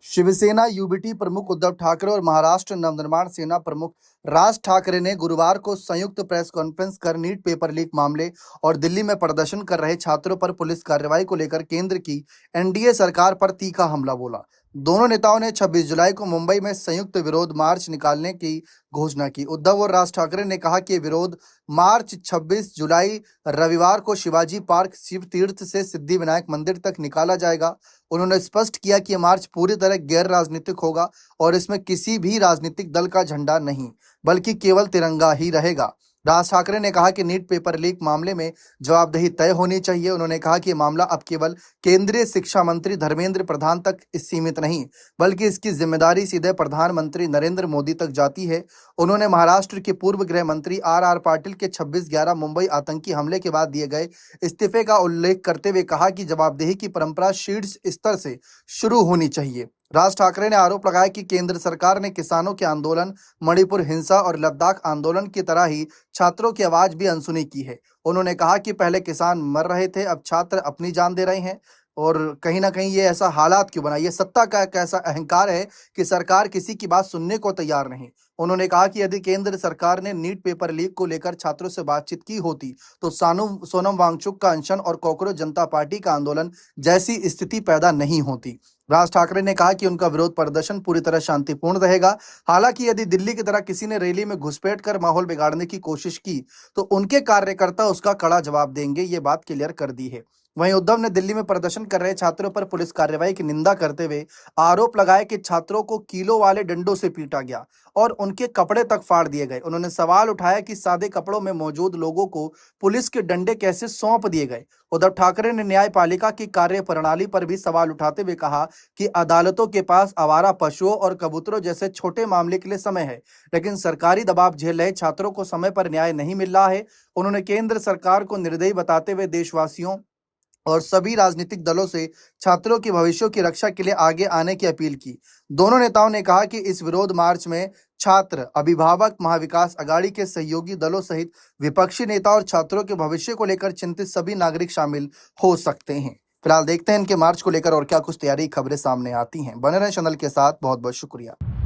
Shiv Sena UBT प्रमुख उद्धव ठाकरे और महाराष्ट्र नवनिर्माण सेना प्रमुख राज ठाकरे ने गुरुवार को संयुक्त प्रेस कॉन्फ्रेंस कर नीट पेपर लीक मामले और दिल्ली में प्रदर्शन कर रहे छात्रों पर पुलिस कार्रवाई को लेकर केंद्र की एनडीए सरकार पर तीखा हमला बोला। दोनों नेताओं ने 26 जुलाई को मुंबई में संयुक्त विरोध मार्च निकालने की घोषणा की। उद्धव और राज ठाकरे ने कहा कि विरोध मार्च 26 जुलाई रविवार को शिवाजी पार्क शिव तीर्थ से सिद्धिविनायक मंदिर तक निकाला जाएगा। उन्होंने स्पष्ट किया कि यह मार्च पूरी तरह गैर राजनीतिक होगा और इसमें किसी भी राजनीतिक दल का झंडा नहीं बल्कि केवल तिरंगा ही रहेगा। राज ठाकरे ने कहा कि नीट पेपर लीक मामले में जवाबदेही तय होनी चाहिए। उन्होंने कहा कि यह मामला अब केवल केंद्रीय शिक्षा मंत्री धर्मेंद्र प्रधान तक सीमित नहीं बल्कि इसकी जिम्मेदारी सीधे प्रधानमंत्री नरेंद्र मोदी तक जाती है। उन्होंने महाराष्ट्र के पूर्व गृह मंत्री आर पाटिल के 26/11 मुंबई आतंकी हमले के बाद दिए गए इस्तीफे का उल्लेख करते हुए कहा कि जवाबदेही की परंपरा शीर्ष स्तर से शुरू होनी चाहिए। राज ठाकरे ने आरोप लगाया कि केंद्र सरकार ने किसानों के आंदोलन, मणिपुर हिंसा और लद्दाख आंदोलन की तरह ही छात्रों की आवाज भी अनसुनी की है। उन्होंने कहा कि पहले किसान मर रहे थे, अब छात्र अपनी जान दे रहे हैं और कहीं ना कहीं ये ऐसा हालात क्यों बना। ये सत्ता का एक ऐसा अहंकार है कि सरकार किसी की बात सुनने को तैयार नहीं। उन्होंने कहा कि यदि केंद्र सरकार ने नीट पेपर लीक को लेकर छात्रों से बातचीत की होती तो सोनम वांगचुक का अनशन और कॉकरोच जनता पार्टी का आंदोलन जैसी स्थिति पैदा नहीं होती। राज ठाकरे ने कहा कि उनका विरोध प्रदर्शन पूरी तरह शांतिपूर्ण रहेगा। हालांकि यदि दिल्ली की तरह किसी ने रैली में घुसपैठ कर माहौल बिगाड़ने की कोशिश की तो उनके कार्यकर्ता उसका कड़ा जवाब देंगे, ये बात क्लियर कर दी है। वहीं उद्धव ने दिल्ली में प्रदर्शन कर रहे छात्रों पर पुलिस कार्रवाई की निंदा करते हुए आरोप लगाया कि छात्रों को कीलो वाले डंडों से पीटा गया और उनके कपड़े तक फाड़ दिए गए। उन्होंने सवाल उठाया कि सादे कपड़ों में मौजूद लोगों को पुलिस के डंडे कैसे सौंप दिए गए। उद्धव ठाकरे ने न्यायपालिका की कार्य प्रणाली पर भी सवाल उठाते हुए कहा कि अदालतों के पास आवारा पशुओं और कबूतरों जैसे छोटे मामले के लिए समय है, लेकिन सरकारी दबाव झेल रहे छात्रों को समय पर न्याय नहीं मिल रहा है। उन्होंने केंद्र सरकार को निर्दयी बताते हुए देशवासियों और सभी राजनीतिक दलों से छात्रों के भविष्य की रक्षा के लिए आगे आने की अपील की। दोनों नेताओं ने कहा कि इस विरोध मार्च में छात्र, अभिभावक, महाविकास अघाड़ी के सहयोगी दलों सहित विपक्षी नेता और छात्रों के भविष्य को लेकर चिंतित सभी नागरिक शामिल हो सकते हैं। फिलहाल देखते हैं इनके मार्च को लेकर और क्या कुछ तैयारी खबरें सामने आती हैं। बने रहें चैनल के साथ। बहुत बहुत शुक्रिया।